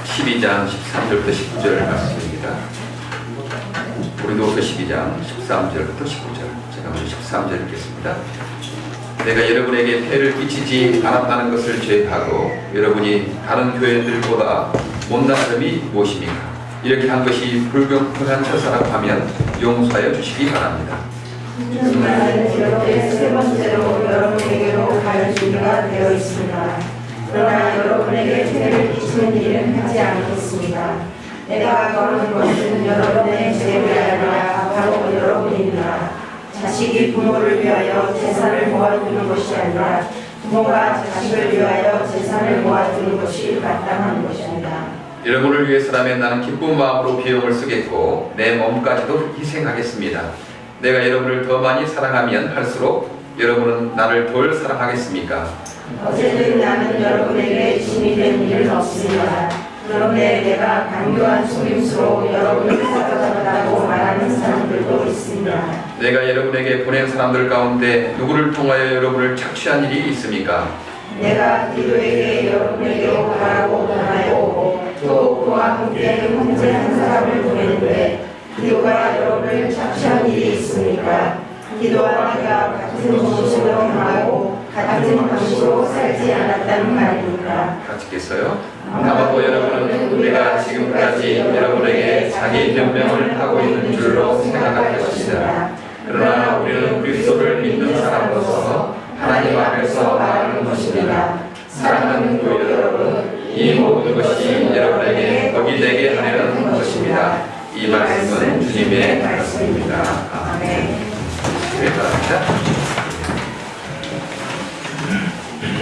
12장 13절부터 19절 말씀입니다. 고린도후서 12장 13절부터 19절. 제가 먼저 13절 읽겠습니다. 내가 여러분에게 폐를 끼치지 않았다는 것을 제하고 여러분이 다른 교회들보다 못난 점이 무엇입니까? 이렇게 한 것이 불경건한 처사라고 하면 용서하여 주시기 바랍니다. 나는 이렇게 세 번째로 여러분에게로 갈 준비가 되어 있습니다. 그러나 여러분에게 폐를 끼치는 일은 하지 않겠습니다. 내가 거는 것은 여러분의 죄를 아니라 바로 여러분입니다. 자식이 부모를 위하여 재산을 모아두는 것이 아니라 부모가 자식을 위하여 재산을 모아두는 것이 마땅한 것입니다. 여러분을 위해서라면 나는 기쁜 마음으로 비용을 쓰겠고 내 몸까지도 희생하겠습니다. 내가 여러분을 더 많이 사랑하면 할수록 여러분은 나를 덜 사랑하겠습니까? 어제는 나는 여러분에게 짐이 된 일은 없습니다. 그런데 내가 강요한 속임수로 여러분을 사랑한다고 말하는 사람들도 있습니다. 내가 여러분에게 보낸 사람들 가운데 누구를 통하여 여러분을 착취한 일이 있습니까? 내가 디도에게 여러분에게로 가라고 보내고 또 그와 함께 형제 한 사람을 보냈는데 디도가 여러분을 착취한 일이 있습니까? 디도와 내가 같은 정신으로 하고 같은 방식으로 살지 않았다는 말입니까? 같이 읽겠어요. 아마도 여러분은 우리가 지금까지 여러분에게 자기 변명을 하고 있는 줄로 생각할 것이다. 그러나 우리는 그리스도를 믿는 사람으로서 하나님 앞에서 말하는 것입니다. 사랑하는 교회 여러분, 이 모든 것이 여러분에게 덕이 되게 하려는 것입니다. 이 말씀은 주님의 말씀입니다. 아멘. 감사합니다.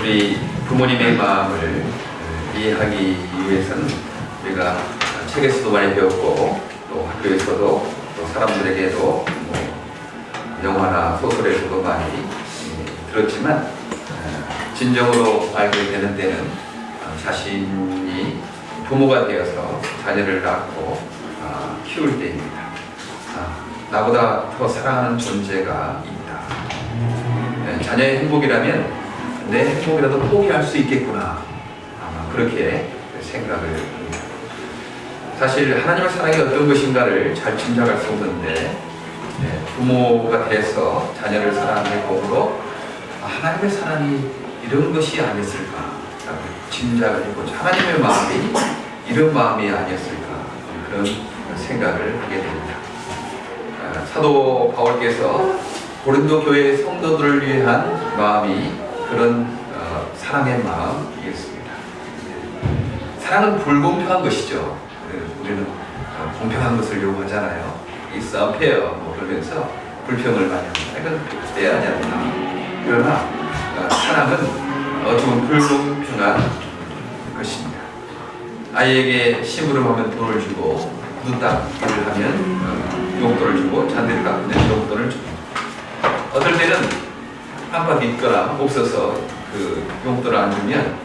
우리 부모님의 마음을 이해하기 위해서는 우리가 책에서도 많이 배웠고 또 학교에서도 또 사람들에게도 영화나 소설에서도 많이 들었지만 진정으로 알게 되는 때는 자신이 부모가 되어서 자녀를 낳고 키울 때입니다. 나보다 더 사랑하는 존재가 있다. 자녀의 행복이라면 내 행복이라도 포기할 수 있겠구나. 그렇게 생각을 합니다. 사실 하나님의 사랑이 어떤 것인가를 잘 짐작할 수 없는데 부모가 돼서 자녀를 사랑하는 공으로 하나님의 사랑이 이런 것이 아니었을까 짐작을 해보죠. 하나님의 마음이 이런 마음이 아니었을까 그런 생각을 하게 됩니다. 사도 바울께서 고린도 교회 성도들을 위한 마음이 그런 사랑의 마음이었습니다. 사랑은 불공평한 것이죠. 우리는 공평한 것을 요구하잖아요. It's unfair 그러면서 불평을 많이 합니다. 이건 대안이 아니다. 그러나 사랑은 어쩌면 불공평한 것입니다. 아이에게 심부름하면 돈을 주고 구두 닦기를 하면 용돈을 주고 잔디를 깎으면 용돈을 주고 어떨 때는 깜빡이 있거나 없어서 그 용돈을 안 주면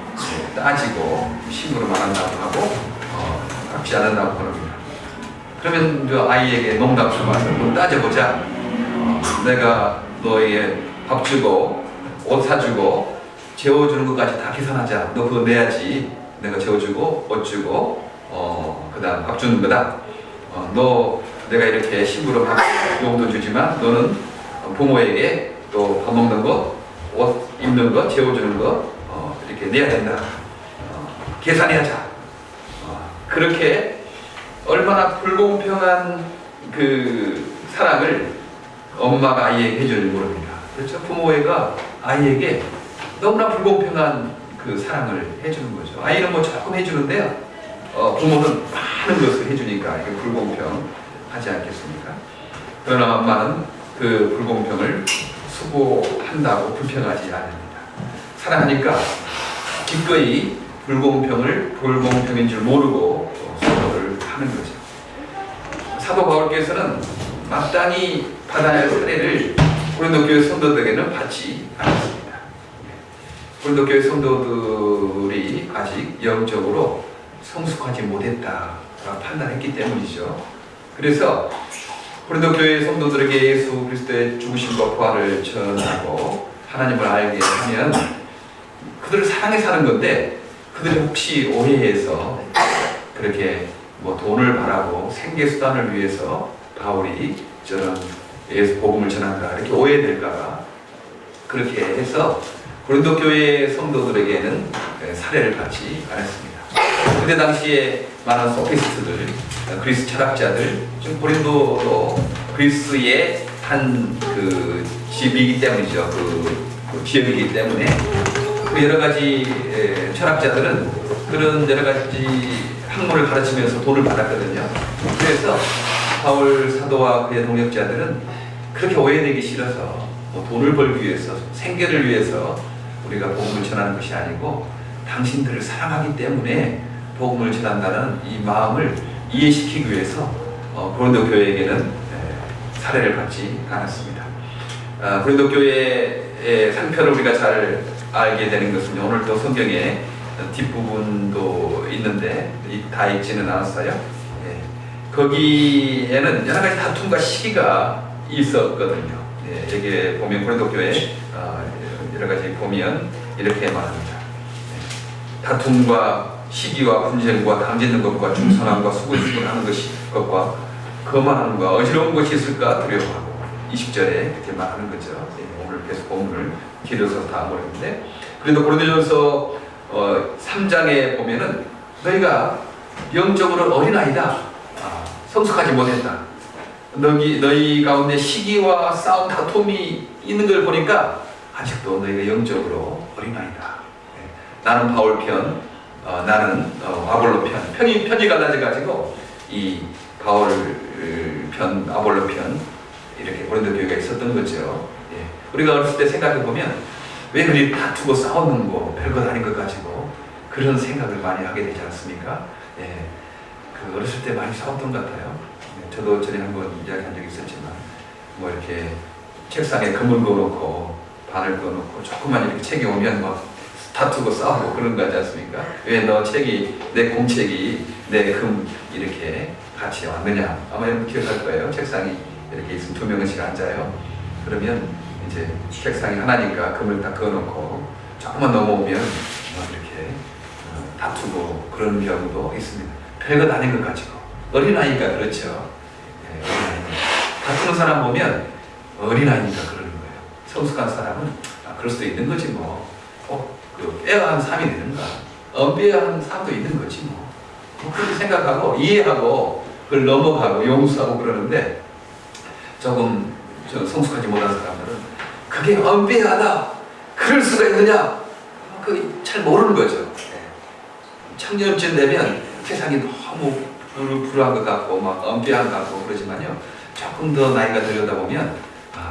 따지고 심부름 안 한다고 하고 갚지 않는다고 그럽니다. 그러면 저 아이에게 농담 삼아서 뭐 따져보자. 내가 너에게 밥 주고 옷 사주고 재워주는 것까지 다 계산하자. 너 그거 내야지. 내가 재워주고 옷 주고 그 다음 밥 주는 거다. 너 내가 이렇게 심부름하고 용돈 주지만 너는 부모에게 또 밥 먹는 거, 옷 입는 거, 재워주는 거 이렇게 내야 된다. 계산해야자. 그렇게 얼마나 불공평한 그 사랑을 엄마가 아이에게 해주는지 모릅니다. 그렇죠? 부모가 아이에게 너무나 불공평한 그 사랑을 해주는 거죠. 아이는 뭐 조금 해주는데요. 부모는 많은 것을 해주니까 이게 불공평하지 않겠습니까? 그러나 엄마는 그 불공평을 수고한다고 불평하지 않습니다. 사랑하니까 기꺼이 불공평을 불공평인 줄 모르고 수고를 하는 거죠. 사도 바울께서는 마땅히 받아야 할 사례를 고린도 교회 성도들에게는 받지 않았습니다. 고린도 교회 성도들이 아직 영적으로 성숙하지 못했다라고 판단했기 때문이죠. 그래서 고린도 교회 성도들에게 예수 그리스도의 죽으심과 부활을 전하고 하나님을 알게 하면 그들을 사랑해 사는 건데 그들이 혹시 오해해서 그렇게 뭐 돈을 바라고 생계 수단을 위해서 바울이 저는 예수 복음을 전한다 이렇게 오해될까봐 그렇게 해서 고린도 교회 성도들에게는 사례를 받지 않았습니다. 그때 당시에 많은 소피스트들, 그리스 철학자들, 지금 고린도도 그리스의 한 그 집이기 때문이죠. 그 지역이기 때문에 그 여러 가지 철학자들은 그런 여러 가지 학문을 가르치면서 돈을 받았거든요. 그래서 바울 사도와 그의 동역자들은 그렇게 오해되기 싫어서 뭐 돈을 벌기 위해서, 생계를 위해서 우리가 복음을 전하는 것이 아니고 당신들을 사랑하기 때문에 복음을 전한다는 이 마음을 이해시키기 위해서 고린도 교회에게는 사례를 받지 않았습니다. 고린도 교회의 상편을 우리가 잘 알게 되는 것은 오늘도 성경에 뒷부분도 있는데 다 읽지는 않았어요. 거기에는 여러 가지 다툼과 시기가 있었거든요. 여기 보면 고린도 교회 여러 가지 보면 이렇게 말합니다. 다툼과 시기와 분쟁과 당짓는 것과 중선함과 수고하는 것과 거만하는 것과 어지러운 것이 있을까 두려워하고 20절에 그렇게 말하는 거죠. 오늘 계속 본문을 길어서 다 모르는데 그래도 고린도전서 3장에 보면은 너희가 영적으로 어린아이다. 성숙하지 못했다. 너희 가운데 시기와 싸움 다툼이 있는 걸 보니까 아직도 너희가 영적으로 어린아이다. 나는 바울 편, 나는 아볼로 편. 편이 갈라져가지고 이 바울 편, 아볼로 편 이렇게 고린도 교회가 있었던 거죠. 우리가 어렸을 때 생각해 보면 왜 그리 다투고 싸우는 거 별것 아닌 것 가지고 그런 생각을 많이 하게 되지 않습니까? 그 어렸을 때 많이 싸웠던 것 같아요. 저도 전에 한번 이야기한 적이 있었지만 뭐 이렇게 책상에 금을 그어놓고 바늘 그어놓고 조금만 이렇게 책이 오면 막 다투고 싸우고 그런 거 하지 않습니까? 왜 너 책이 내 공책이 내 금 이렇게 같이 왔느냐? 아마 여러분 기억할 거예요. 책상이 이렇게 있으면 두 명씩 앉아요. 그러면 이제 책상이 하나니까 금을 딱 그어놓고 조금만 넘어오면 이렇게 다투고 그런 경우도 있습니다. 별것 아닌 것 가지고 어린아이가 그렇죠. 어린아이가 다투는 사람 보면 어린아이니까 그러는 거예요. 성숙한 사람은 그럴 수도 있는 거지 뭐. 그 빼어한 삶이 되는가? 빼어한 삶도 있는 거지 뭐. 그렇게 생각하고 이해하고 그걸 넘어가고 용서하고 그러는데 조금 성숙하지 못한 사람들은 그게 언pea하다. 그럴 수가 있느냐? 그 잘 모르는 거죠. 청년쯤 되면 세상이 너무 불우한 것 같고 막 언pea한 것 같고 그러지만요. 조금 더 나이가 들여다 보면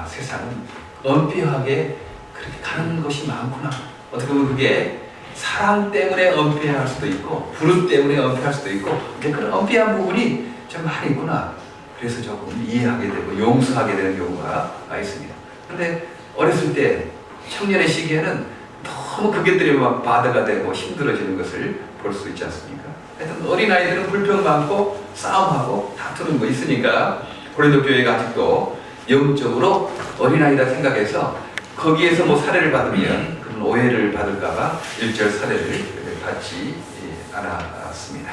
세상은 언pea하게 그렇게 가는 것이 많구나. 어떻게 보면 그게 사랑 때문에 언pea할 수도 있고 불운 때문에 언pea할 수도 있고 그런 언pea한 부분이 좀 많이 있구나. 그래서 조금 이해하게 되고 용서하게 되는 경우가 있습니다. 그런데 어렸을 때 청년의 시기에는 너무 그것들이 막 바다가 되고 힘들어지는 것을 볼 수 있지 않습니까? 하여튼 어린아이들은 불평 많고 싸움하고 다투는 거 있으니까 고린도 교회가 아직도 영적으로 어린아이다 생각해서 거기에서 뭐 사례를 받으면 그런 오해를 받을까봐 1절 사례를 받지 않았습니다.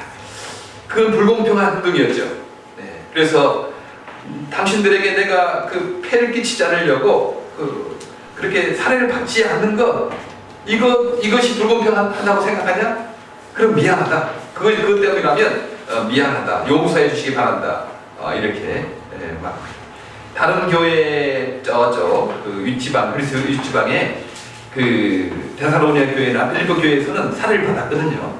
그건 불공평한 행동이었죠. 그래서 당신들에게 내가 그 폐를 끼치지 않으려고 그렇게 사례를 받지 않는 것 이것이 불공평하다고 생각하냐? 그럼 미안하다. 그것 때문이라면 미안하다. 용서해 주시기 바란다. 이렇게 막 다른 교회 그 윗지방 그리스 윗지방에 그 데살로니가 교회나 빌립보 교회에서는 사례를 받았거든요.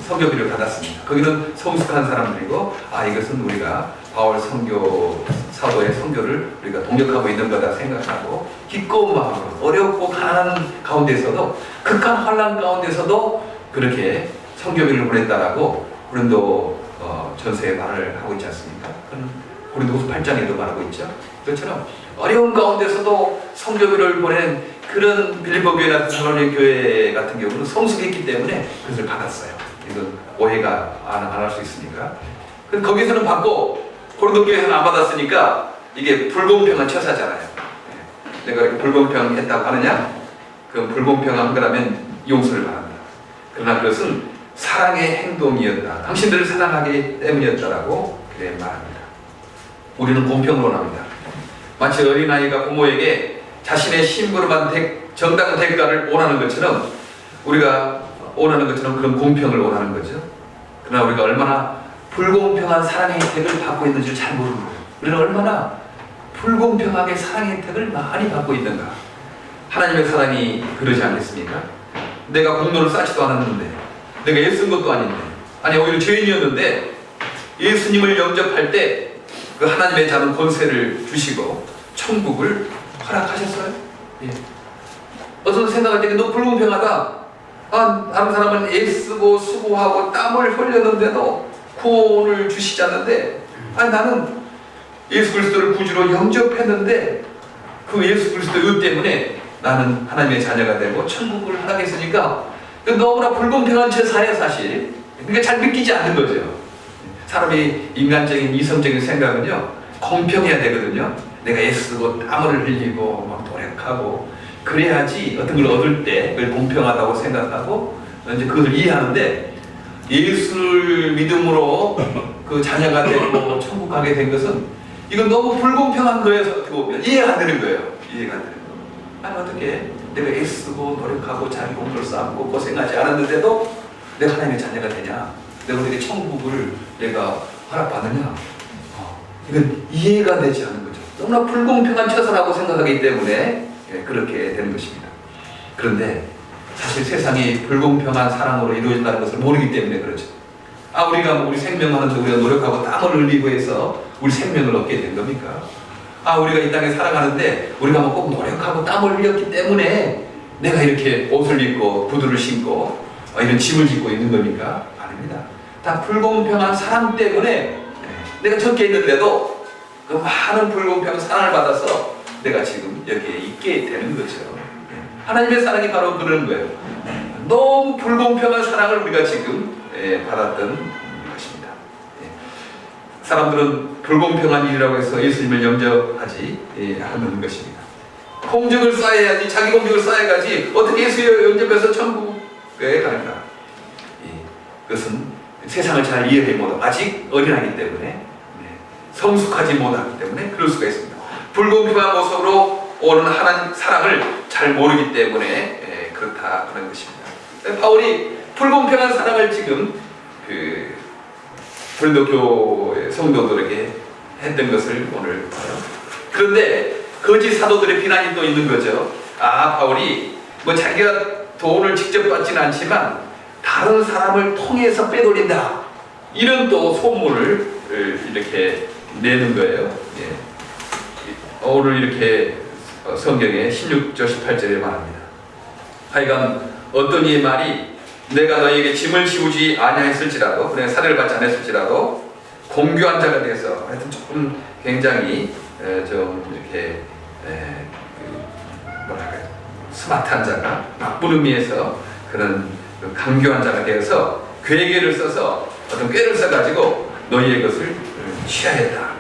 선교비를 받았습니다. 거기는 성숙한 사람들이고 이것은 우리가 바울 사도의 선교를 우리가 동력하고 있는 거다 생각하고 기꺼운 마음으로 어렵고 가난한 가운데서도 극한 환난 가운데서도 그렇게 선교비를 보냈다라고 고린도 전서에 말을 하고 있지 않습니까? 고린도후서 8장에도 말하고 있죠. 그것처럼 어려운 가운데서도 선교비를 보낸 그런 빌립보 교회나 데살로니가 교회 같은 경우는 성숙했기 때문에 그것을 받았어요. 이건 오해가 안 할 수 있으니까. 거기서는 받고 고린도 교회에서는 안 받았으니까 이게 불공평한 처사잖아요. 내가 이렇게 불공평했다고 하느냐? 그 불공평한 거라면 용서를 바란다. 그러나 그것은 사랑의 행동이었다. 당신들을 사랑하기 때문이었다라고 그래 말합니다. 우리는 공평을 원합니다. 마치 어린아이가 부모에게 자신의 심부름한 정당한 대가를 원하는 것처럼 우리가 원하는 것처럼 그런 공평을 원하는 거죠. 그러나 우리가 얼마나 불공평한 사랑의 혜택을 받고 있는지 잘 모르는 거예요. 우리는 얼마나 불공평하게 사랑의 혜택을 많이 받고 있는가. 하나님의 사랑이 그러지 않겠습니까? 내가 공로를 쌓지도 않았는데, 내가 애쓴 것도 아닌데, 아니 오히려 죄인이었는데 예수님을 영접할 때 그 하나님의 자는 권세를 주시고 천국을 허락하셨어요. 예. 어떤 생각할 때 너 불공평하다. 다른 사람은 애쓰고 수고하고 땀을 흘렸는데도 구원을 주시지 않는데, 나는 예수 그리스도를 구주로 영접했는데 그 예수 그리스도의 의 때문에 나는 하나님의 자녀가 되고 천국을 허락했으니까 너무나 불공평한 제사예요, 사실. 그러니까 잘 믿기지 않는 거죠. 사람이 인간적인 이성적인 생각은요, 공평해야 되거든요. 내가 애쓰고 땀을 흘리고 막 노력하고 그래야지 어떤 걸 얻을 때 그걸 공평하다고 생각하고 이제 그것을 이해하는데, 예수를 믿음으로 그 자녀가 되고 천국 가게 된 것은 이건 너무 불공평한 거에서 어떻게 보면 이해가 안 되는 거예요. 이해가 안 되는 거예요. 아니 어떻게 내가 애쓰고 노력하고 자기 공로를 쌓고 고생하지 않았는데도 내가 하나님의 자녀가 되냐? 내가 어떻게 천국을 내가 허락받느냐? 이건 이해가 되지 않는 거죠. 너무나 불공평한 처사라고 생각하기 때문에 그렇게 되는 것입니다. 그런데 사실 세상이 불공평한 사랑으로 이루어진다는 것을 모르기 때문에 그렇죠. 우리가 우리 생명하는데 우리가 노력하고 땀을 흘리고 해서 우리 생명을 얻게 된 겁니까? 우리가 이 땅에 살아가는데 우리가 뭐 꼭 노력하고 땀을 흘렸기 때문에 내가 이렇게 옷을 입고 구두를 신고 이런 집을 짓고 있는 겁니까? 아닙니다. 다 불공평한 사랑 때문에 내가 적게 있는데도 그 많은 불공평한 사랑을 받아서 내가 지금 여기에 있게 되는 거죠. 하나님의 사랑이 바로 그런 거예요. 너무 불공평한 사랑을 우리가 지금 받았던 것입니다. 사람들은 불공평한 일이라고 해서 예수님을 영접하지 않는 것입니다. 공적을 쌓아야지, 자기 공적을 쌓아야지 어떻게 예수를 영접해서 천국에 가는가. 그것은 세상을 잘 이해하지 못하고 아직 어린아이기 때문에, 성숙하지 못하기 때문에 그럴 수가 있습니다. 불공평한 모습으로 오는 하나님 사랑을 잘 모르기 때문에 그렇다 하는 것입니다. 바울이 불공평한 사랑을 지금 고린도 교회 성도들에게 했던 것을 오늘 봐요. 그런데 거짓 사도들의 비난이 또 있는 거죠. 바울이 뭐 자기가 돈을 직접 받지는 않지만 다른 사람을 통해서 빼돌린다, 이런 또 소문을 이렇게 내는 거예요. 오늘 이렇게 성경에 16절 18절에 말합니다. 하여간 어떤 이의 말이 내가 너에게 짐을 지우지 아니하였을지라도, 그냥 사례를 받지 않았을지라도 공교한 자가 돼서, 하여튼 조금 굉장히 좀 이렇게 뭐랄까요, 스마트한 자가, 나쁜 의미에서 그런 강교한 자가 되어서 괴계를 써서 어떤 꾀를 써가지고 너희의 것을 취하였다.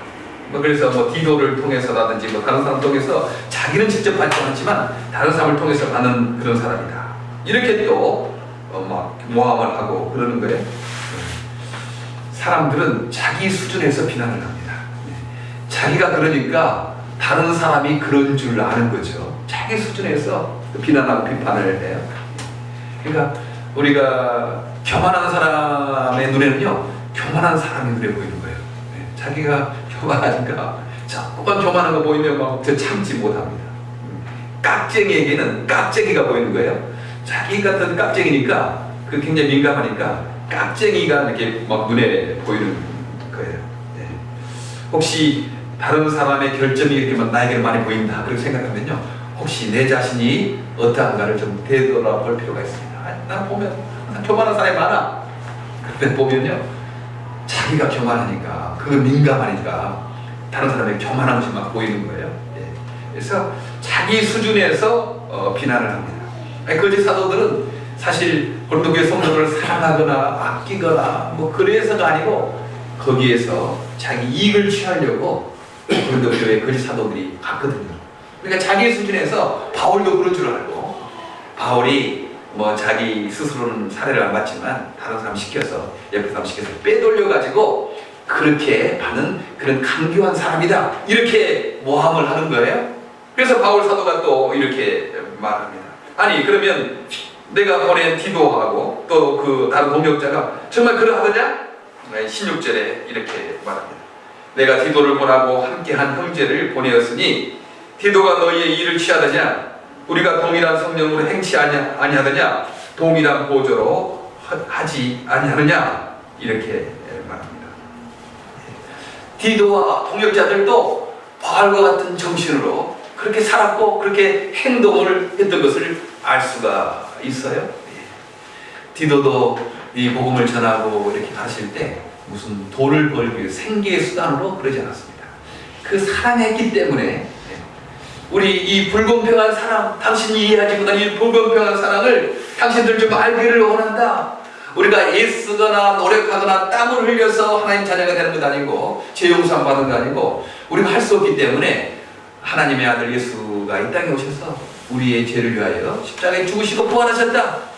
그래서 디도를 통해서라든지 다른 사람을 통해서, 자기는 직접 받지 않지만 다른 사람을 통해서 받는 그런 사람이다, 이렇게 또 막 모함을 하고 그러는 거예요. 사람들은 자기 수준에서 비난을 합니다. 자기가 그러니까 다른 사람이 그런 줄 아는 거죠. 자기 수준에서 비난하고 비판을 해요. 그러니까 우리가 교만한 사람의 눈에는요, 교만한 사람의 눈에 보이는 거예요. 자기가 교만하니까 자꾸만 교만한 거 보이면 막 참지 못합니다. 깍쟁이에게는 깍쟁이가 보이는 거예요. 자기 같은 깍쟁이니까, 그 굉장히 민감하니까 깍쟁이가 이렇게 막 눈에 보이는 거예요. 혹시 다른 사람의 결점이 이렇게 나에게는 많이 보인다, 그렇게 생각하면요, 혹시 내 자신이 어떠한가를 좀 되돌아볼 필요가 있습니다. 나 보면 교만한 사람이 많아. 그때 보면요, 자기가 교만하니까, 그 민감하니까 다른 사람의 교만한 것이 막 보이는 거예요. 그래서 자기 수준에서 비난을 합니다. 거짓 사도들은 사실 고린도 교회 성도들을 사랑하거나 아끼거나 그래서가 아니고, 거기에서 자기 이익을 취하려고 고린도 교회 거짓 사도들이 갔거든요. 그러니까 자기 수준에서 바울도 그런 줄 알고, 바울이 뭐 자기 스스로는 사례를 안 받지만 다른 사람 시켜서 옆에 사람 시켜서 빼돌려가지고 그렇게 받는 그런 강교한 사람이다 이렇게 모함을 하는 거예요. 그래서 바울 사도가 또 이렇게 말합니다. 아니 그러면 내가 보낸 디도하고 또 그 다른 동역자가 정말 그러하더냐? 16절에 이렇게 말합니다. 내가 디도를 보내고 함께한 형제를 보내었으니 디도가 너희의 일을 취하더냐? 우리가 동일한 성령으로 행치 아니하더냐? 동일한 보조로 하지 아니하느냐? 이렇게 말합니다. 디도와 동역자들도 바울과 같은 정신으로 그렇게 살았고 그렇게 행동을 했던 것을 알 수가 있어요. 디도도 이 복음을 전하고 이렇게 가실 때 무슨 돈을 벌기 위해 생계의 수단으로 그러지 않았습니다. 그 사랑했기 때문에 우리 이 불공평한 사랑, 당신이 이해하지 못한 이 불공평한 사랑을 당신들 좀 알기를 원한다. 우리가 애쓰거나 노력하거나 땀을 흘려서 하나님 자녀가 되는 것 아니고 죄 용서 받는 거 아니고 우리가 할 수 없기 때문에 하나님의 아들 예수가 이 땅에 오셔서 우리의 죄를 위하여 십자가에 죽으시고 부활하셨다.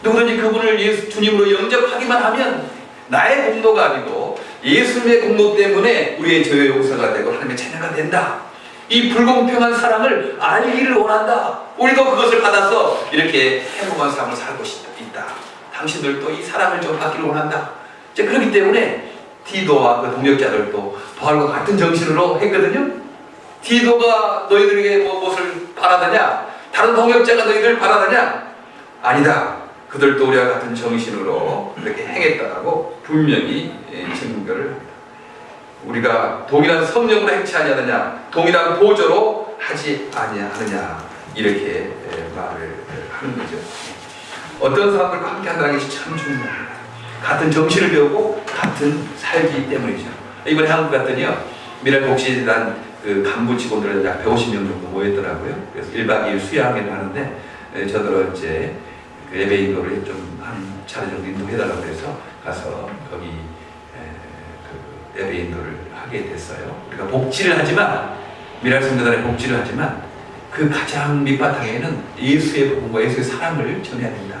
누구든지 그분을 주님으로 영접하기만 하면 나의 공로가 아니고 예수님의 공로 때문에 우리의 죄의 용서가 되고 하나님의 자녀가 된다. 이 불공평한 사랑을 알기를 원한다. 우리도 그것을 받아서 이렇게 행복한 삶을 살고 있다. 당신들도 이 사랑을 좀 받기를 원한다. 이제 그렇기 때문에 디도와 그 동역자들도 바울과 같은 정신으로 했거든요. 디도가 너희들에게 무엇을 바라더냐? 다른 동역자가 너희들 바라더냐? 아니다. 그들도 우리와 같은 정신으로 이렇게 행했다고 분명히 증거를 합니다. 우리가 동일한 성령으로 행치 아니하느냐, 동일한 보조로 하지 아니하느냐 이렇게 말을 하는 거죠. 어떤 사람들과 함께 한다는 것이 참 중요합니다. 같은 정신을 배우고 같은 살기 때문이죠. 이번에 한국 갔더니요, 미랄복지단 그 간부 직원들 약 150명 정도 모였더라고요. 그래서 1박 2일 수양회를 하는데 저들은 이제 그 예배인도를 좀 한 차례 정도 인도해달라고 해서 가서 거기 그 예배인도를 하게 됐어요. 우리가 복지를 하지만 미랄성교단의 복지를 하지만 그 가장 밑바탕에는 예수의 복음과 예수의 사랑을 전해야 된다.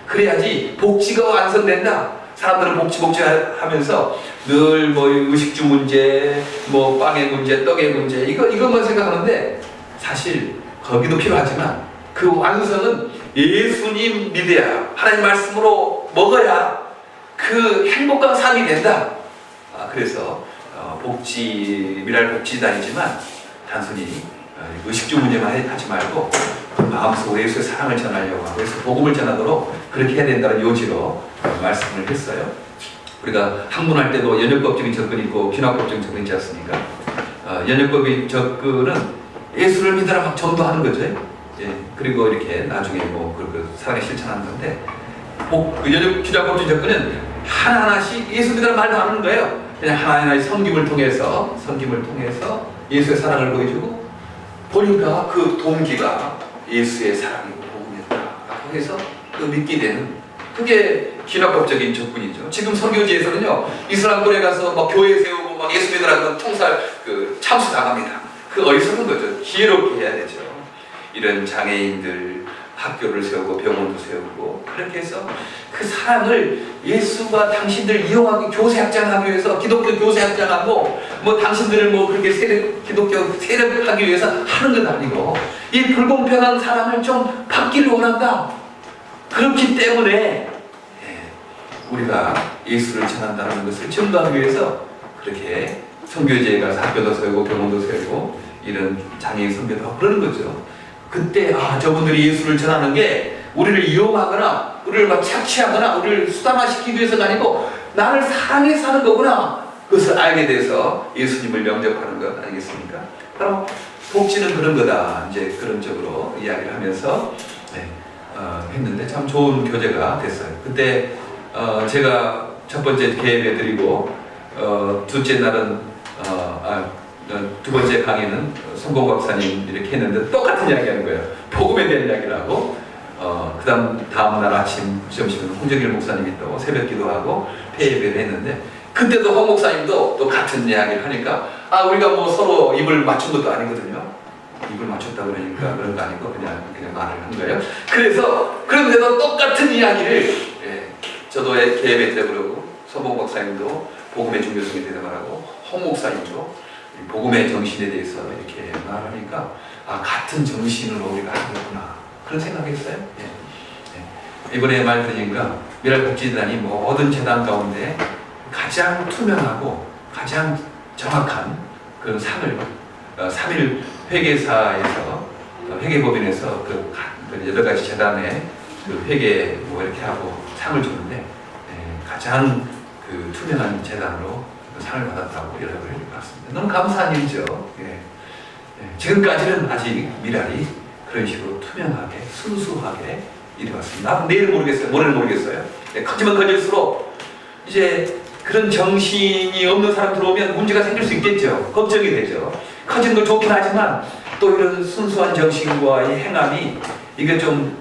그래야지 복지가 완성된다. 사람들은 복지 하면서 늘 뭐 의식주 문제, 뭐 빵의 문제, 떡의 문제 이것만 생각하는데 사실 거기도 필요하지만 그 완성은 예수님 믿어야 하나님 말씀으로 먹어야 그 행복한 삶이 된다. 그래서 미랄 복지단이지만 단순히 의식주 문제만 하지 말고 마음속으로 예수의 사랑을 전하려고 하고 예수 복음을 전하도록 그렇게 해야 된다는 요지로 말씀을 했어요. 우리가 학문할 때도 연역법적인 접근이 있고 귀납법적인 접근이 있지 않습니까? 연역법의 접근은 예수를 믿으라 막 전도하는 거죠. 예, 그리고 이렇게 나중에 그 사랑에 실천하는 건데 귀납법적인 접근은 하나하나씩 예수 믿으라 말도 안 하는 거예요. 그냥 하나하나의 섬김을 통해서 예수의 사랑을 보여주고 보니까 그 동기가 예수의 사랑이고 복음이었다. 그래서 그 믿게 되는 그게 귀납법적인 접근이죠. 지금 선교지에서는요, 이슬람권에 가서 막 교회 세우고 막 예수 믿으라고 통살 참수 당합니다. 그 어리석은 거죠. 지혜롭게 해야 되죠. 이런 장애인들 학교를 세우고 병원도 세우고 그렇게 해서 그 사람을 예수가 당신들 이용하고 교세 확장하기 위해서 기독교 교세 확장하고 뭐 당신들을 뭐 그렇게 기독교 세력하기 위해서 하는 건 아니고 이 불공평한 사람을 좀 받기를 원한다. 그렇기 때문에 우리가 예수를 전한다는 것을 증거하기 위해서 그렇게 선교지에 가서 학교도 세우고 병원도 세우고 이런 장애인 선교도 하고 그러는 거죠. 그때 저분들이 예수를 전하는 게 우리를 이용하거나 우리를 막 착취하거나 우리를 수단화시키기 위해서가 아니고 나를 사랑해서 하는 거구나. 그것을 알게 돼서 예수님을 영접하는 것 아니겠습니까? 바로 복지는 그런 거다. 이제 그런 쪽으로 이야기를 하면서 했는데 참 좋은 교제가 됐어요. 그때 제가 첫 번째 개회를 드리고 둘째 날은 두 번째 강의는 송공 박사님 이렇게 했는데 똑같은 이야기 하는 거예요. 복음에 대한 이야기를 하고 다음 날 아침 점심은 홍정일 목사님이 또 새벽 기도하고 폐예배를 했는데 그때도 홍 목사님도 또 같은 이야기를 하니까 우리가 뭐 서로 입을 맞춘 것도 아니거든요. 입을 맞췄다 그러니까 그런 거 아니고 그냥 말을 한 거예요. 그래서 그런데도 똑같은 이야기를 저도 개베 때 그러고 서봉 박사님도 복음의 중요성에 대해서 말하고 홍 목사님도 복음의 정신에 대해서 이렇게 말하니까 같은 정신으로 우리가 하겠구나 그런 생각했어요. 이번에 말 들으니까 미랄복지재단이 모든 재단 가운데 가장 투명하고 가장 정확한 그런 상을 3일 회계사에서 회계법인에서 그 8가지 재단에 그 회계 이렇게 하고 상을 주는데 가장 그 투명한 재단으로 상을 받았다고 연락을 받습니다. 너무 감사한 일이죠. 지금까지는 아직 미랄이 그런 식으로 투명하게 순수하게 이루어왔습니다. 내일은 모르겠어요. 모레는 모르겠어요. 커지면 커질수록 이제 그런 정신이 없는 사람 들어오면 문제가 생길 수 있겠죠. 걱정이 되죠. 커지는 걸 좋긴 하지만 또 이런 순수한 정신과 이 행함이 이게 좀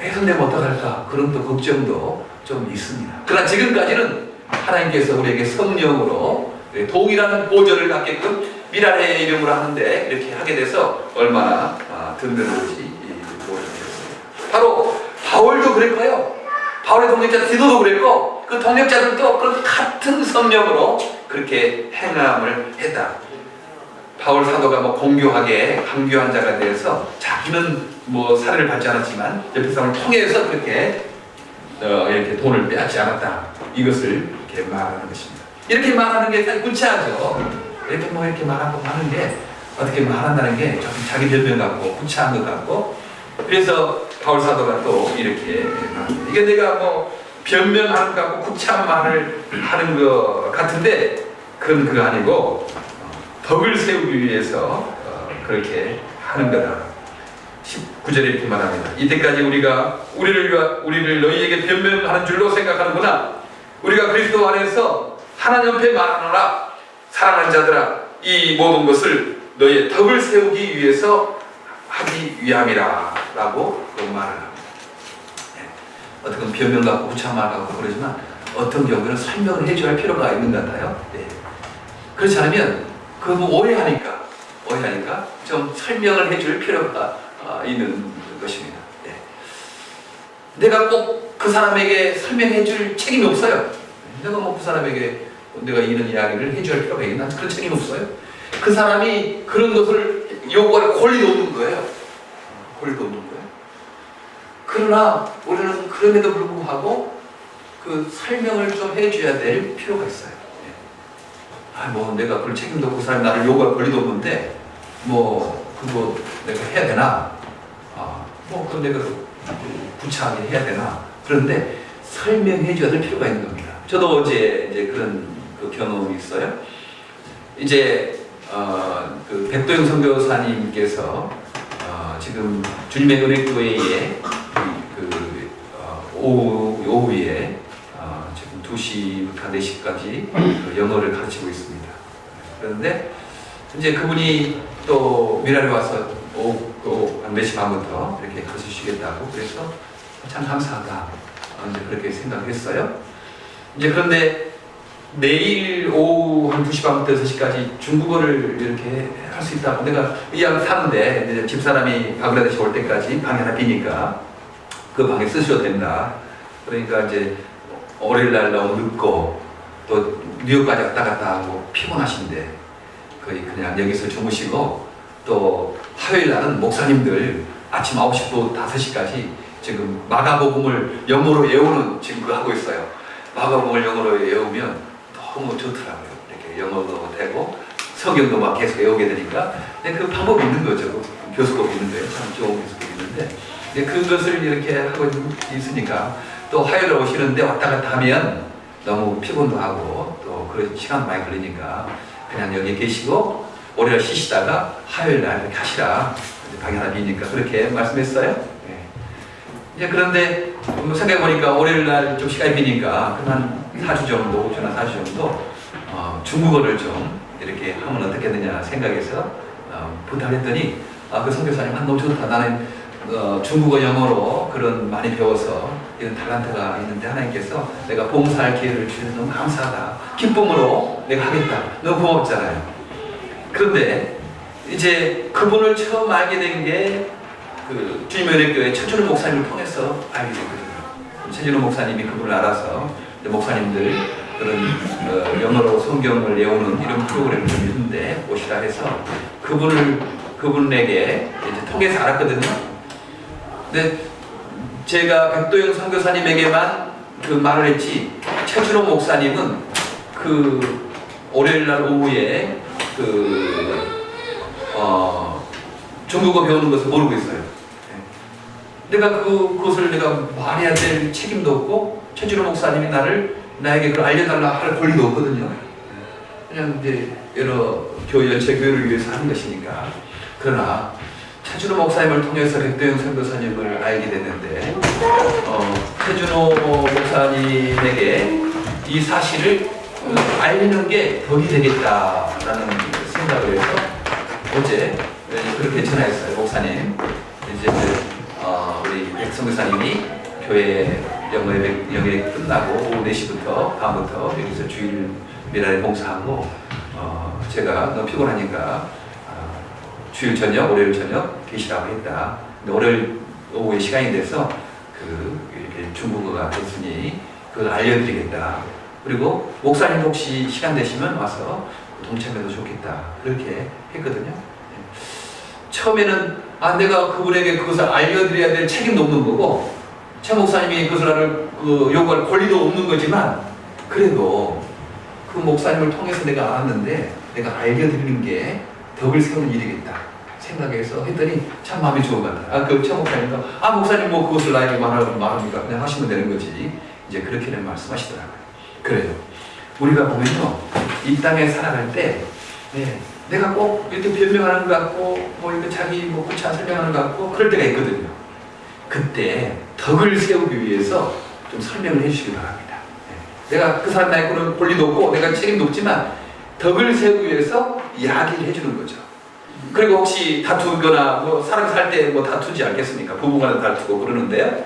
훼손되면 어떡할까 그런 또 걱정도 좀 있습니다. 그러나 지금까지는 하나님께서 우리에게 성령으로 동일한 보좌를 갖게끔 미랄의 이름으로 하는데 이렇게 하게 돼서 얼마나 든든한지 모르겠습니다. 바로 바울도 그랬고요. 바울의 동력자 디도도 그랬고 그 동력자들도 그런 같은 성령으로 그렇게 행함을 했다. 바울 사도가 공교하게 강교한 자가 되어서 자기는 사례를 받지 않았지만 옆에 사람을 통해서 그렇게 이렇게 돈을 빼앗지 않았다. 이것을 이렇게 말하는 것입니다. 이렇게 말하는 게 사실 구차하죠. 이렇게 이렇게 말하고 하는 게 어떻게 말한다는 게 조금 자기 변명 같고 구차한 것 같고 그래서 바울 사도가 또 이렇게 말합니다. 이게 내가 변명하는 것 같고 구차한 말을 하는 것 같은데 그건 그거 아니고 덕을 세우기 위해서 그렇게 하는 거다. 19절에 이렇게 말합니다. 이때까지 우리가 우리를 너희에게 변명하는 줄로 생각하는구나. 우리가 그리스도 안에서 하나님 앞에 말하노라. 사랑하는 자들아, 이 모든 것을 너희의 덕을 세우기 위해서 하기 위함이라 라고 그 말을 합니다. 어떻게 변명 같고 구차한 말 같고 그러지만 어떤 경우는 설명을 해줘야 할 필요가 있는 것 같아요. 그렇지 않으면 오해하니까 좀 설명을 해줄 필요가 있는 것입니다. 내가 꼭 그 사람에게 설명해줄 책임이 없어요. 내가 그 사람에게 내가 이런 이야기를 해줘야 할 필요가 있나? 그런 책임이 없어요. 그 사람이 그런 것을 요구할 권리도 없는 거예요. 권리도 없는 거예요. 그러나 우리는 그럼에도 불구하고 그 설명을 좀 해줘야 될 필요가 있어요. 내가 그걸 책임도 없고 그 사람이 나를 요구할 권리도 없는데 그거 내가 해야 되나? 그거 내가 구차하게 해야 되나? 그런데 설명해줘야 될 필요가 있는 겁니다. 저도 어제 이제 그런 그 경험이 있어요. 이제 그 백도영 선교사님께서 지금 주님의 은혜교회에 오후에 지금 2시부터 4시까지 영어를 가르치고 있습니다. 그런데 이제 그분이 또 미랄에 와서 한 4시 반부터 이렇게 가르치시겠다고 그래서 참 감사하다. 이제 그렇게 생각했어요. 이제 그런데 내일 오후 한 2시 반부터 6시까지 중국어를 이렇게 할 수 있다고 내가 이왕 사는데 이제 집사람이 방글라데시 올 때까지 방이 하나 비니까 그 방에 쓰셔도 된다. 그러니까 이제 월요일날 너무 늦고 또 뉴욕까지 왔다 갔다 하고 피곤하신데 거의 그냥 여기서 주무시고 또 화요일날은 목사님들 아침 9시부터 5시까지 지금 마가복음을 영어로 외우는 지금 그거 하고 있어요. 마가복음을 영어로 외우면 너무 좋더라고요. 이렇게 영어도 되고 성경도 막 계속 외우게 되니까 근데 그 방법이 있는 거죠. 교수법 있는 거예요. 참 좋은 교수법이 있는데 근데 그것을 이렇게 하고 있으니까 또 화요일에 오시는데 왔다 갔다 하면 너무 피곤도 하고 또 그런 시간 많이 걸리니까 그냥 여기 계시고 월요일 쉬시다가 화요일날 이렇게 하시라. 방이 하나 비니까 그렇게 말씀했어요. 이제 그런데 생각해보니까 월요일날 좀 시간이 비니까 한 4주 정도, 오주나 4주 정도 중국어를 좀 이렇게 하면 어떻겠느냐 생각해서 부탁했더니 그 선교사님 너무 좋다. 나는 중국어, 영어로 그런 많이 배워서 이런 탤런트가 있는데 하나님께서 내가 봉사할 기회를 주셔서 너무 감사하다. 기쁨으로 내가 하겠다. 너무 고맙잖아요. 그런데 이제 그분을 처음 알게 된 게 그 주님의 은혜교회 최준호 목사님을 통해서 알게 됐거든요. 최준호 목사님이 그분을 알아서 목사님들 그런 영어로 성경을 외우는 이런 프로그램을 좀 있는데 오시라 해서 그분에게 이제 통해서 알았거든요. 근데 제가 백도영 선교사님에게만 그 말을 했지, 최준호 목사님은 그 월요일날 오후에 중국어 배우는 것을 모르고 있어요. 내가 그것을 내가 말해야 될 책임도 없고, 최준호 목사님이 나에게 그걸 알려달라 할 권리도 없거든요. 그냥 이제 여러 연체 교회를 위해서 하는 것이니까. 그러나 최준호 목사님을 통해서 백도영 선교사님을 알게 됐는데, 최준호 목사님에게 이 사실을 알리는 게 덕이 되겠다라는 생각을 해서 어제 그렇게 전화했어요. 목사님, 이제 우리 백성교사님이 교회 영예 끝나고 오후 4시부터 밤부터 여기서 주일 미랄에 봉사하고, 제가 너무 피곤하니까 주일 저녁, 월요일 저녁 계시라고 했다. 근데 월요일 오후에 시간이 돼서 이렇게 중국어가 됐으니 그걸 알려드리겠다. 그리고 목사님 혹시 시간 되시면 와서 동참해도 좋겠다. 그렇게 했거든요. 처음에는 내가 그분에게 그것을 알려드려야 될 책임도 없는 거고, 최 목사님이 그것을 요구할 권리도 없는 거지만, 그래도 그 목사님을 통해서 내가 알았는데 내가 알려드리는 게 덕을 세우는 일이겠다 생각해서 했더니 참 마음이 좋은 것 같아요. 그 최 목사님도 목사님 뭐 그것을 나에게 말합니까? 그냥 하시면 되는 거지. 이제 그렇게는 말씀하시더라고요. 그래요. 우리가 보면요, 이 땅에 살아갈 때 내가 꼭 이렇게 변명하는 것 같고, 뭐 이렇게 자기 구차 설명하는 것 같고 그럴 때가 있거든요. 그때 덕을 세우기 위해서 좀 설명을 해주시기 바랍니다. 내가 그 사람 나의 권리도 없고 내가 책임도 없지만 덕을 세우기 위해서 이야기를 해주는 거죠. 그리고 혹시 다투거나 사람이 살 때 다투지 않겠습니까? 부부간에 다투고 그러는데요.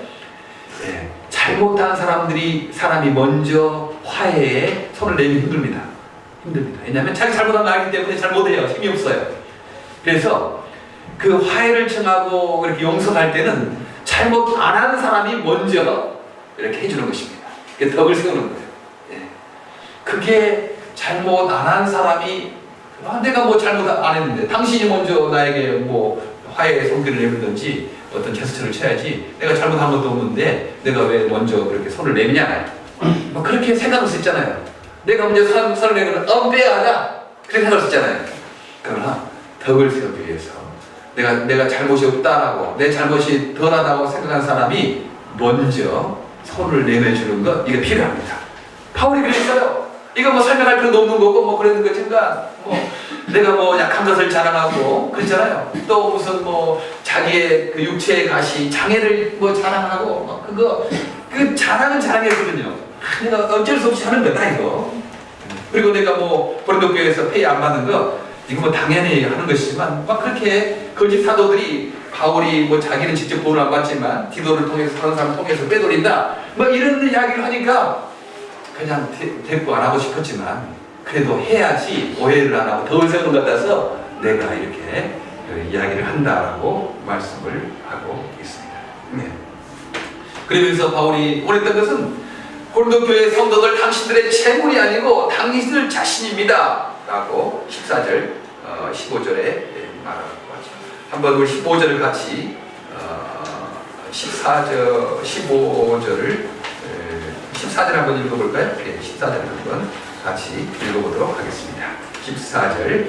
잘못한 사람이 먼저 화해에 손을 내면 힘듭니다. 왜냐하면 자기 잘못한 거 알기 때문에 잘 못해요. 힘이 없어요. 그래서 그 화해를 청하고 이렇게 용서할 때는 잘못 안 한 사람이 먼저 이렇게 해주는 것입니다. 그게 덕을 세우는 거예요. 그게 잘못 안 한 사람이 내가 잘못 안 했는데 당신이 먼저 나에게 화해의 손길을 내밀든지 어떤 제스처를 쳐야지, 내가 잘못한 것도 없는데 내가 왜 먼저 그렇게 손을 내미냐, 그렇게 생각할 수 있잖아요. 내가 먼저 손을 내면 빼야하자 그렇게 생각할 수 있잖아요. 그러나 덕을 세우기 위해서 내가 잘못이 없다라고, 내 잘못이 덜하다고 생각한 사람이 먼저 손을 내밀어주는 것, 이게 필요합니다. 바울이 그랬어요. 이거 설명할 필요도 없는 거고 그러는 거지만 내가 약한 것을 자랑하고 그랬잖아요. 또 무슨 자기의 그 육체의 가시 장애를 자랑하고 그 자랑은 자랑했거든요. 내가 어쩔 수 없이 하는 거다 이거. 그리고 내가 고린도 교회에서 페이 안 받는 거 이거 당연히 하는 것이지만 그렇게 거짓 사도들이 바울이 자기는 직접 돈을 안 받지만 디도를 통해서 다른 사람 통해서 빼돌린다 이런 이야기를 하니까 그냥 대꾸 안 하고 싶었지만 그래도 해야지 오해를 안 하고 덕을 세우는 것 같아서 내가 이렇게 이야기를 한다라고 말씀을 하고 있습니다. 그러면서 바울이 원했던 것은 고린도 교회 성도들 당신들의 재물이 아니고 당신들 자신입니다 라고 14절 15절에 말하고 하죠. 한번 우리 15절을 같이 14절 15절을 14절 한번 읽어볼까요? 14절 한번 같이 읽어보도록 하겠습니다. 14절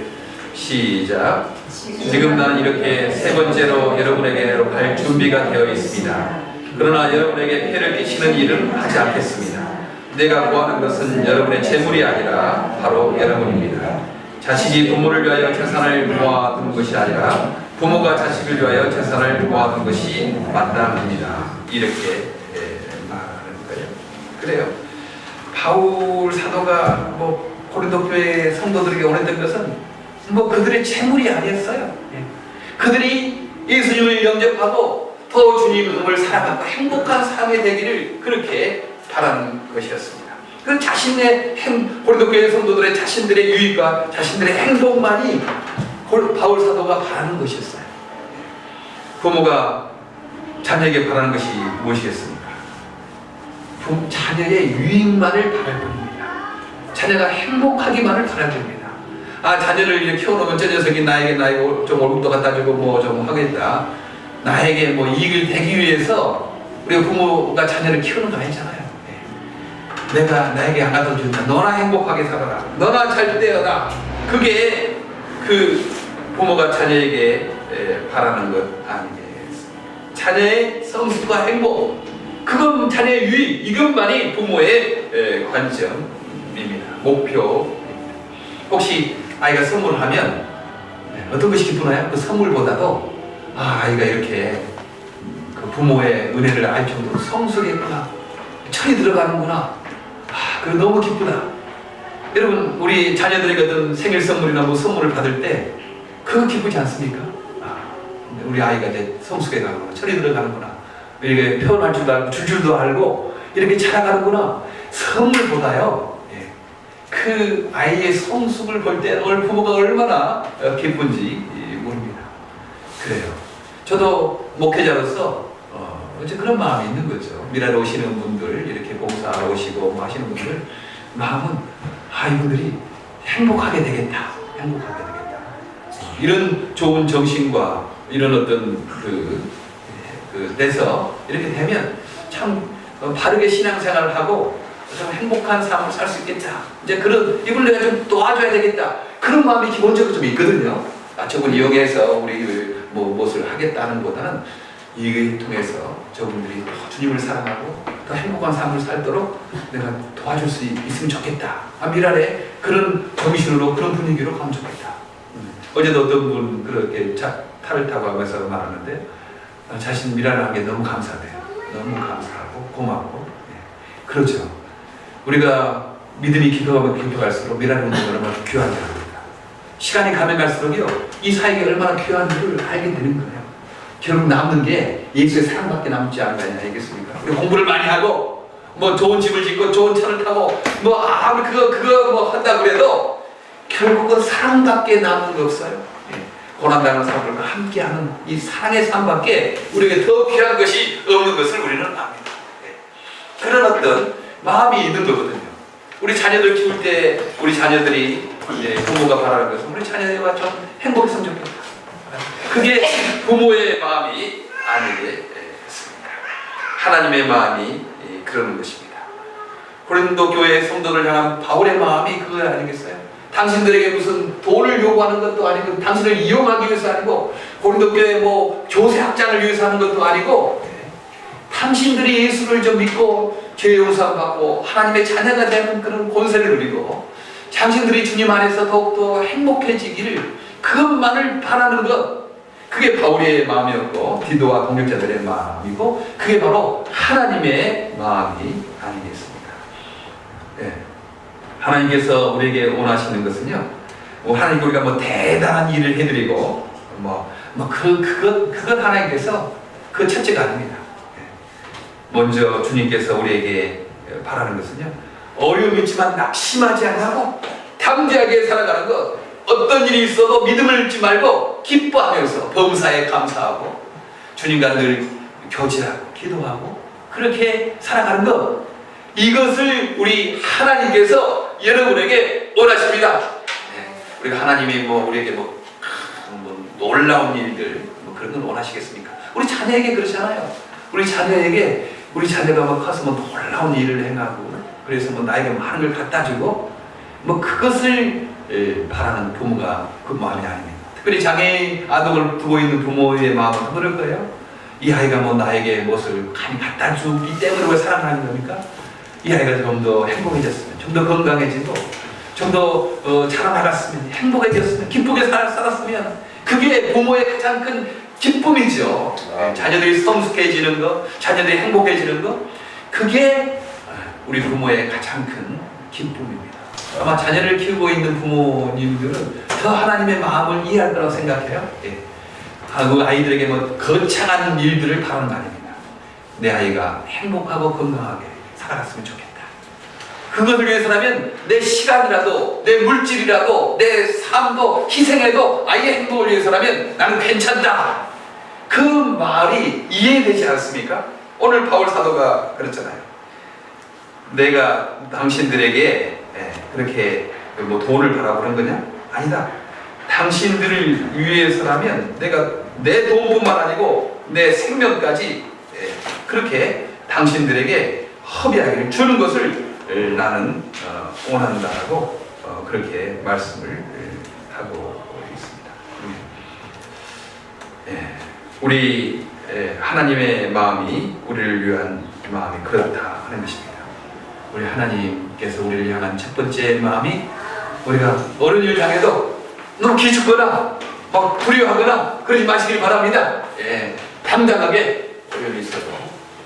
시작. 지금 난 이렇게 세 번째로 여러분에게로 갈 준비가 되어 있습니다. 그러나 여러분에게 폐를 끼치는 일은 하지 않겠습니다. 내가 구하는 것은 여러분의 재물이 아니라 바로 여러분입니다. 자식이 부모를 위하여 재산을 모아두는 것이 아니라 부모가 자식을 위하여 재산을 모아두는 것이 마땅합니다. 이렇게 말하는 거예요. 그래요. 바울 사도가 고린도 교회 성도들에게 원했던 것은 그들의 재물이 아니었어요. 그들이 예수님을 영접하고 더 주님을 사랑하고 행복한 삶이 되기를 그렇게 바라는 것이었습니다. 그 자신의 고린도 교회 성도들의 자신들의 유익과 자신들의 행복만이 바울 사도가 바라는 것이었어요. 부모가 자녀에게 바라는 것이 무엇이겠습니까? 자녀의 유익만을 바랄 뿐입니다. 자녀가 행복하기만을 바랄 뿐입니다. 자녀를 이렇게 키워놓으면 저 녀석이 나에게 좀 월급도 갖다 주고 뭐 좀 하겠다. 나에게 뭐 이익을 되기 위해서 우리가 부모가 자녀를 키우는 거 아니잖아요. 내가 나에게 안 갖다 준다. 너나 행복하게 살아라. 너나 잘 되어라. 그게 그 부모가 자녀에게 바라는 것 아니겠습니까? 자녀의 성숙과 행복, 그건 자녀의 유익, 이것만이 부모의 관점입니다. 목표. 혹시 아이가 선물을 하면 어떤 것이 기쁘나요? 그 선물보다도 아이가 이렇게 그 부모의 은혜를 알 정도로 성숙했구나, 철이 들어가는구나, 그거 너무 기쁘다. 여러분, 우리 자녀들에게 어떤 생일 선물이나 뭐 선물을 받을 때 그거 기쁘지 않습니까? 우리 아이가 이제 성숙해 가는구나, 철이 들어가는구나, 이렇게 표현할 줄도 알고 줄 줄도 알고 이렇게 자라가는구나. 선물보다요, 그 아이의 성숙을 볼 때 오늘 부모가 얼마나 기쁜지 모릅니다. 그래요. 저도 목회자로서 이제 그런 마음이 있는 거죠. 미라에 오시는 분들, 이렇게 봉사하러 오시고 뭐 하시는 분들 마음은 이분들이 행복하게 되겠다, 행복하게 되겠다. 이런 좋은 정신과 이런 어떤 돼서 이렇게 되면 참 바르게 신앙생활을 하고 좀 행복한 삶을 살 수 있겠다. 이제 이걸 내가 좀 도와줘야 되겠다. 그런 마음이 기본적으로 좀 있거든요. 저분 이용해서 우리 무엇을 하겠다는 것보다는 이걸 통해서 저분들이 더 주님을 사랑하고 더 행복한 삶을 살도록 내가 도와줄 수 있으면 좋겠다. 미랄에 그런 정신으로, 그런 분위기로 가면 좋겠다. 어제도 어떤 분 그렇게 차를 타고 하면서 말하는데 자신 미랄을 한 게 너무 감사해요. 너무 감사하고 고맙고. 그렇죠. 우리가 믿음이 깊어갈수록 미랄을 믿는 얼마나 귀한지 압니다. 시간이 가면 갈수록요, 이 사역이 얼마나 귀한 줄 알게 되는 거예요. 결국 남는 게 예수의 사랑밖에 남지 않은 거 아니겠습니까? 우리 공부를 많이 하고 뭐 좋은 집을 짓고 좋은 차를 타고 그거 한다고 그래도 결국은 사랑밖에 남는 거 없어요. 고난당하는 사람들과 함께하는 이 사랑의 삶밖에 우리에게 더 귀한 것이 없는 것을 우리는 압니다. 그런 어떤 마음이 있는 거거든요. 우리 자녀들 키울 때 우리 자녀들이 부모가 바라는 것은 우리 자녀가 좀 행복했으면 좋겠다. 그게 부모의 마음이 아니겠습니다. 하나님의 마음이 그러는 것입니다. 고린도 교회 성도를 향한 바울의 마음이 그거 아니겠어요? 당신들에게 무슨 돈을 요구하는 것도 아니고, 당신을 이용하기 위해서 아니고, 고린도 교회 교세 확장을 위해서 하는 것도 아니고, 당신들이 예수를 좀 믿고 죄 용서 받고 하나님의 자녀가 되는 그런 권세를 누리고 당신들이 주님 안에서 더욱더 행복해지기를, 그것만을 바라는 것, 그게 바울의 마음이었고 디도와 동역자들의 마음이고, 그게 바로 하나님의 마음이 아니겠습니까? 하나님께서 우리에게 원하시는 것은요, 하나님께 우리가 대단한 일을 해드리고 그것 하나님께서 그 첫째가 아닙니다. 먼저 주님께서 우리에게 바라는 것은요, 어려움이 있지만 낙심하지 않고 담대하게 살아가는 것. 어떤 일이 있어도 믿음을 잃지 말고 기뻐하면서 범사에 감사하고 주님과 늘 교제하고 기도하고 그렇게 살아가는 것, 이것을 우리 하나님께서 여러분에게 원하십니다. 우리가 하나님이 우리에게 놀라운 일들 그런 건 원하시겠습니까? 우리 자녀에게 그렇잖아요. 우리 자녀가 커서 놀라운 일을 행하고 그래서 나에게 많은 걸 갖다 주고 그것을 바라는 부모가 그 마음이 아닙니다. 특별히 장애인 아동을 두고 있는 부모의 마음은 그럴 거예요. 이 아이가 나에게 무엇을 많이 갖다 주기 때문에 사랑하는 겁니까? 이 아이가 좀 더 행복해졌으면, 좀 더 건강해지고, 좀 더 자라나갔으면, 행복해졌으면, 기쁘게 살았으면, 그게 부모의 가장 큰 기쁨이죠. 자녀들이 성숙해지는 것, 자녀들이 행복해지는 것, 그게 우리 부모의 가장 큰 기쁨입니다. 아마 자녀를 키우고 있는 부모님들은 더 하나님의 마음을 이해할 거라고 생각해요. 그 아이들에게 거창한 일들을 바라는 거 아닙니다. 내 아이가 행복하고 건강하게 살아갔으면 좋겠다. 그것을 위해서라면 내 시간이라도 내 물질이라도 내 삶도 희생해도 아이의 행복을 위해서라면 나는 괜찮다. 그 말이 이해되지 않습니까? 오늘 바울 사도가 그랬잖아요. 내가 당신들에게 그렇게 뭐 돈을 바라고 그런 거냐? 아니다. 당신들을 위해서라면 내가 내 돈뿐만 아니고 내 생명까지 그렇게 당신들에게 허비하기를 주는 것을 나는 원한다라고 그렇게 말씀을 하고 있습니다. 우리 하나님의 마음이 우리를 위한 마음이 그렇다 하는 것입니다. 우리 하나님께서 우리를 향한 첫 번째 마음이 우리가 어려운 일을 당해도 너무 기죽거나 막 두려워하거나 그러지 마시길 바랍니다. 당당하게 어려움이 있어도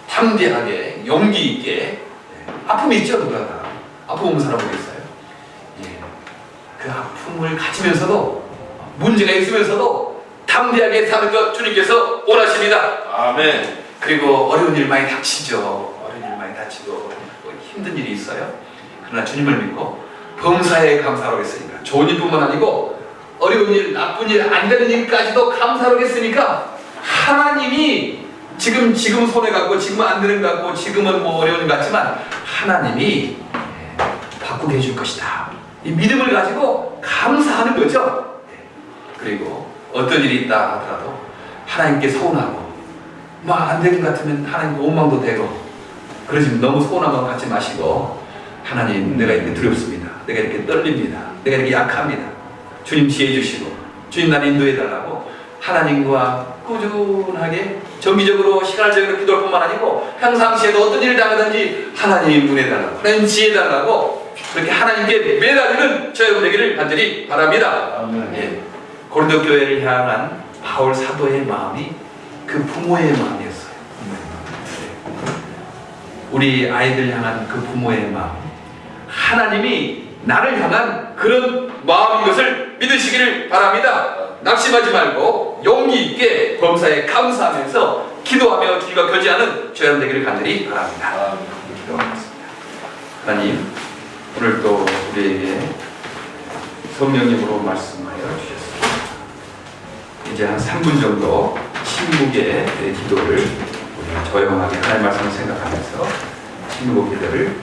담대하게 용기 있게 아픔이 있죠. 누가 아픔 없는 사람 보겠어요. 그 아픔을 가지면서도 문제가 있으면서도 담대하게 사는 것 주님께서 원하십니다. 아멘. 그리고 어려운 일 많이 닥치죠. 어려운 일 많이 다치고 힘든 일이 있어요. 그러나 주님을 믿고 범사에 감사하라고 했으니까 좋은 일뿐만 아니고 어려운 일, 나쁜 일, 안 되는 일까지도 감사하라고 했으니까 하나님이 지금 손해 갖고 지금은 안 되는 것 같고 지금은 뭐 어려운 것 같지만 하나님이 바꾸게 해줄 것이다. 이 믿음을 가지고 감사하는 거죠. 그리고 어떤 일이 있다 하더라도 하나님께 서운하고 막 안 되는 것 같으면 하나님께 원망도 되고 그러지 너무 서운한 것 갖지 마시고 하나님 내가 이렇게 두렵습니다. 내가 이렇게 떨립니다. 내가 이렇게 약합니다. 주님 지혜 주시고 주님 나를 인도해 달라고 하나님과 꾸준하게 정기적으로 시간적으로 기도할 뿐만 아니고 평상시에도 어떤 일을 당하든지 하나님 은혜 달라고 하나님 지혜 달라고 그렇게 하나님께 매달리는 저 여러분 되기를 간절히 바랍니다. 고린도 교회를 향한 바울 사도의 마음이 그 부모의 마음이었어요. 우리 아이들 향한 그 부모의 마음, 하나님이 나를 향한 그런 마음인 것을 믿으시기를 바랍니다. 낙심하지 말고 용기 있게 범사에 감사하면서 기도하며 주님과 교제하는 저 여러분 되기를 간절히 바랍니다. 기도하겠습니다. 하나님, 오늘 또 우리에게 성령님으로 말씀하여 주셨습니다. 이제 한 3분 정도 침묵의 기도를 우리가 조용하게 하나님 말씀을 생각하면서 침묵의 기도를